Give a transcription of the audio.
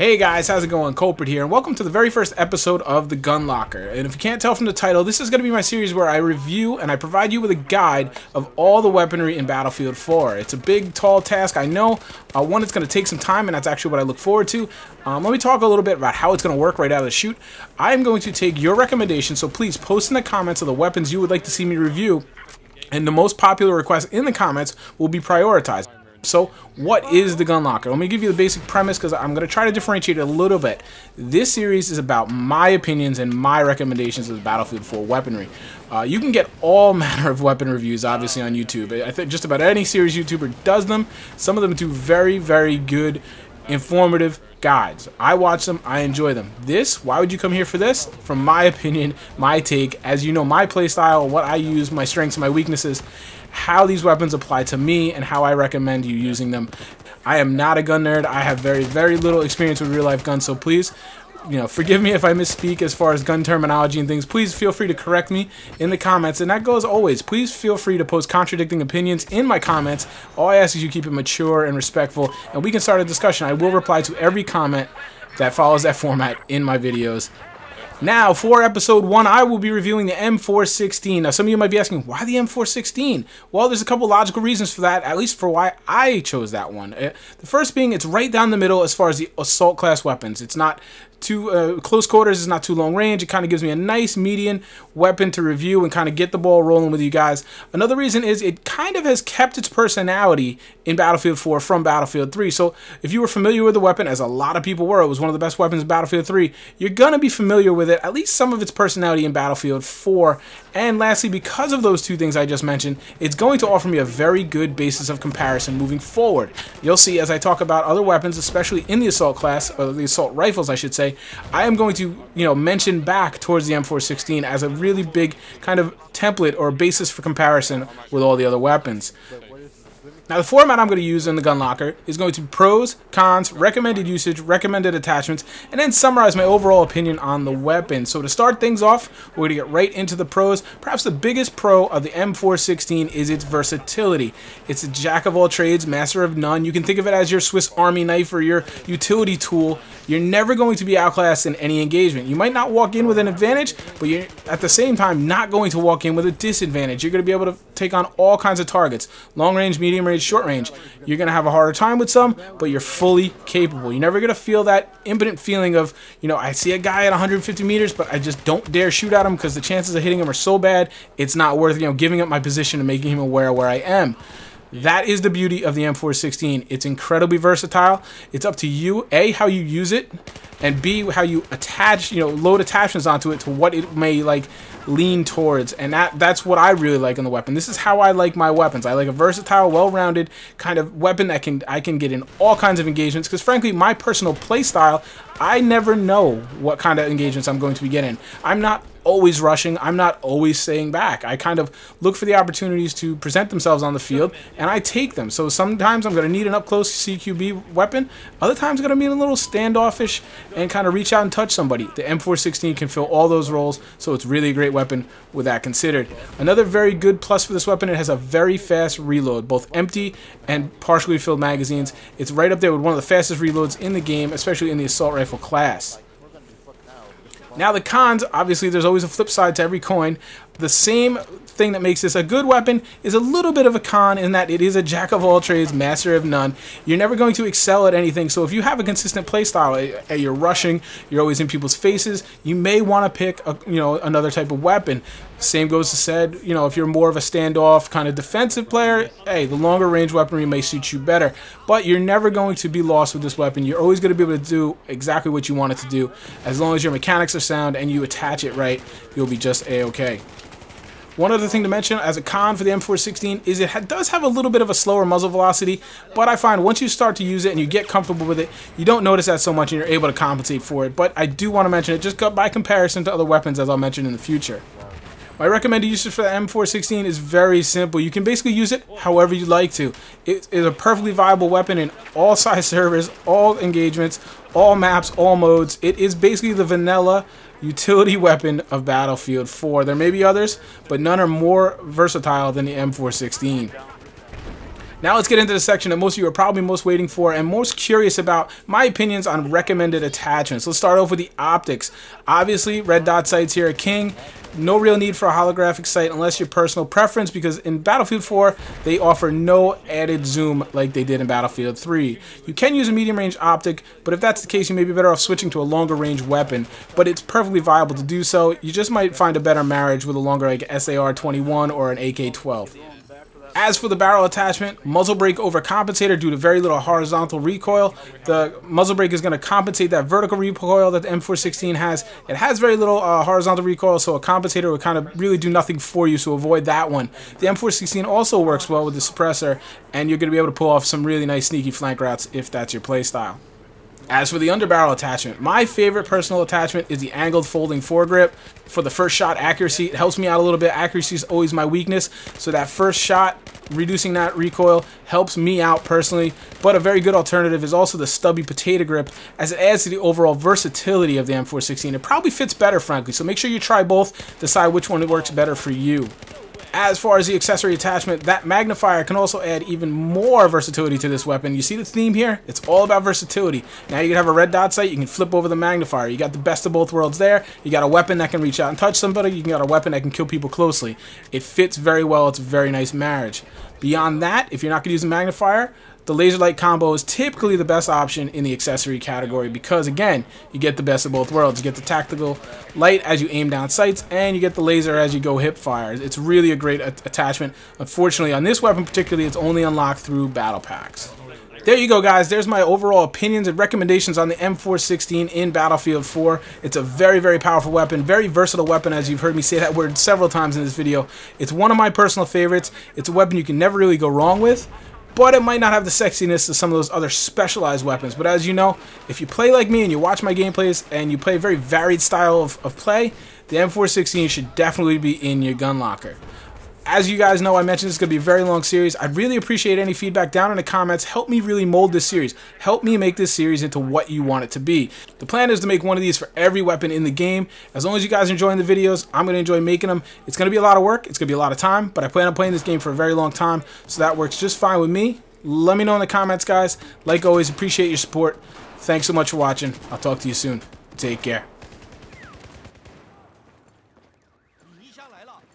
Hey guys, how's it going? Kulprit here, and welcome to the very first episode of The Gun Locker. And if you can't tell from the title, this is going to be my series where I review and I provide you with a guide of all the weaponry in Battlefield 4. It's a big, tall task, I know. One, it's going to take some time, and that's actually what I look forward to. Let me talk a little bit about how it's going to work right out of the chute. I'm going to take your recommendations, so please post in the comments of the weapons you would like to see me review, and the most popular requests in the comments will be prioritized. So, what is the Gun Locker? Let me give you the basic premise because I'm going to try to differentiate it a little bit. This series is about my opinions and my recommendations of the Battlefield 4 weaponry. You can get all manner of weapon reviews, obviously, on YouTube. I think just about any series YouTuber does them. Some of them do very, very good, informative guides. I watch them, I enjoy them. Why would you come here for this? From my opinion, my take, as you know, my playstyle, what I use, my strengths and my weaknesses, how these weapons apply to me, and how I recommend you using them. I am not a gun nerd. I have very, very little experience with real-life guns, so please, forgive me if I misspeak as far as gun terminology and things. Please feel free to correct me in the comments, and that goes always. Please feel free to post contradicting opinions in my comments. All I ask is you keep it mature and respectful, and we can start a discussion. I will reply to every comment that follows that format in my videos. Now, for episode 1, I will be reviewing the M416. Now, some of you might be asking, why the M416? Well, there's a couple logical reasons for that, at least for why I chose that one. The first being, it's right down the middle as far as the assault class weapons. It's not too close quarters, it's not too long range. It kind of gives me a nice median weapon to review and kind of get the ball rolling with you guys. Another reason is it kind of has kept its personality in Battlefield 4 from Battlefield 3. So if you were familiar with the weapon, as a lot of people were, it was one of the best weapons in Battlefield 3, you're going to be familiar with it, at least some of its personality in Battlefield 4. And lastly, because of those two things I just mentioned, it's going to offer me a very good basis of comparison moving forward. You'll see as I talk about other weapons, especially in the assault class, or the assault rifles I should say, I am going to, mention back towards the M416 as a really big kind of template or basis for comparison with all the other weapons. Now, the format I'm going to use in the Gun Locker is going to be pros, cons, recommended usage, recommended attachments, and then summarize my overall opinion on the weapon. So to start things off, we're going to get right into the pros. Perhaps the biggest pro of the M416 is its versatility. It's a jack of all trades, master of none. You can think of it as your Swiss Army knife or your utility tool. You're never going to be outclassed in any engagement. You might not walk in with an advantage, but you're at the same time not going to walk in with a disadvantage. You're going to be able to take on all kinds of targets. Long range, medium range, short range. You're going to have a harder time with some, but you're fully capable. You're never going to feel that impotent feeling of, I see a guy at 150 meters, but I just don't dare shoot at him because the chances of hitting him are so bad, it's not worth, giving up my position and making him aware where I am. That is the beauty of the M416. It's incredibly versatile. It's up to you, A, how you use it, and B, how you attach, load attachments onto it to what it may, lean towards. And that's what I really like in the weapon. This is how I like my weapons. I like a versatile, well-rounded kind of weapon that I can get in all kinds of engagements, because frankly, my personal play style, I never know what kind of engagements I'm going to be getting. I'm not always rushing. I'm not always staying back. I kind of look for the opportunities to present themselves on the field, and I take them. So sometimes I'm going to need an up-close CQB weapon. Other times I'm going to be a little standoffish and kind of reach out and touch somebody. The M416 can fill all those roles, so it's really a great weapon with that considered. Another very good plus for this weapon, it has a very fast reload, both empty and partially filled magazines. It's right up there with one of the fastest reloads in the game, especially in the assault rifle class. Now the cons, obviously there's always a flip side to every coin. The same thing that makes this a good weapon is a little bit of a con in that it is a jack of all trades, master of none. You're never going to excel at anything, so if you have a consistent play style, you're rushing, you're always in people's faces, you may want to pick another type of weapon. Same goes to said, if you're more of a standoff kind of defensive player, hey, the longer range weaponry may suit you better. But you're never going to be lost with this weapon. You're always going to be able to do exactly what you want it to do. As long as your mechanics are sound and you attach it right, you'll be just A-okay. One other thing to mention as a con for the M416 is it does have a little bit of a slower muzzle velocity, but I find once you start to use it and you get comfortable with it, you don't notice that so much and you're able to compensate for it. But I do want to mention it just by comparison to other weapons, as I'll mention in the future. My recommended usage for the M416 is very simple. You can basically use it however you like to. It is a perfectly viable weapon in all size servers, all engagements, all maps, all modes. It is basically the vanilla utility weapon of Battlefield 4. There may be others, but none are more versatile than the M416. Now let's get into the section that most of you are probably most waiting for and most curious about, my opinions on recommended attachments. Let's start off with the optics. Obviously, red dot sights here are king. No real need for a holographic sight unless your personal preference, because in Battlefield 4, they offer no added zoom like they did in Battlefield 3. You can use a medium range optic, but if that's the case, you may be better off switching to a longer range weapon, but it's perfectly viable to do so. You just might find a better marriage with a longer like SAR-21 or an AK-12. As for the barrel attachment, muzzle brake over compensator due to very little horizontal recoil. The muzzle brake is going to compensate that vertical recoil that the M416 has. It has very little horizontal recoil, so a compensator would kind of really do nothing for you, so avoid that one. The M416 also works well with the suppressor, and you're going to be able to pull off some really nice sneaky flank routes if that's your playstyle. As for the underbarrel attachment, my favorite personal attachment is the angled folding foregrip. For the first shot accuracy, it helps me out a little bit. Accuracy is always my weakness, so that first shot, reducing that recoil, helps me out personally. But a very good alternative is also the stubby potato grip, as it adds to the overall versatility of the M416. It probably fits better, frankly, so make sure you try both, decide which one works better for you. As far as the accessory attachment, that magnifier can also add even more versatility to this weapon. You see the theme here? It's all about versatility. Now you can have a red dot sight, you can flip over the magnifier. You got the best of both worlds there. You got a weapon that can reach out and touch somebody. You got a weapon that can kill people closely. It fits very well. It's a very nice marriage. Beyond that, if you're not going to use a magnifier, the laser light combo is typically the best option in the accessory category because, again, you get the best of both worlds. You get the tactical light as you aim down sights, and you get the laser as you go hip fire. It's really a great attachment. Unfortunately, on this weapon particularly, it's only unlocked through battle packs. There you go, guys. There's my overall opinions and recommendations on the M416 in Battlefield 4. It's a very, very powerful weapon, very versatile weapon, as you've heard me say that word several times in this video. It's one of my personal favorites. It's a weapon you can never really go wrong with, but it might not have the sexiness of some of those other specialized weapons. But as you know, if you play like me and you watch my gameplays and you play a very varied style of play, the M416 should definitely be in your gun locker. As you guys know, I mentioned this is going to be a very long series. I'd really appreciate any feedback down in the comments. Help me really mold this series. Help me make this series into what you want it to be. The plan is to make one of these for every weapon in the game. As long as you guys are enjoying the videos, I'm going to enjoy making them. It's going to be a lot of work. It's going to be a lot of time, but I plan on playing this game for a very long time, so that works just fine with me. Let me know in the comments, guys. Like always, appreciate your support. Thanks so much for watching. I'll talk to you soon. Take care.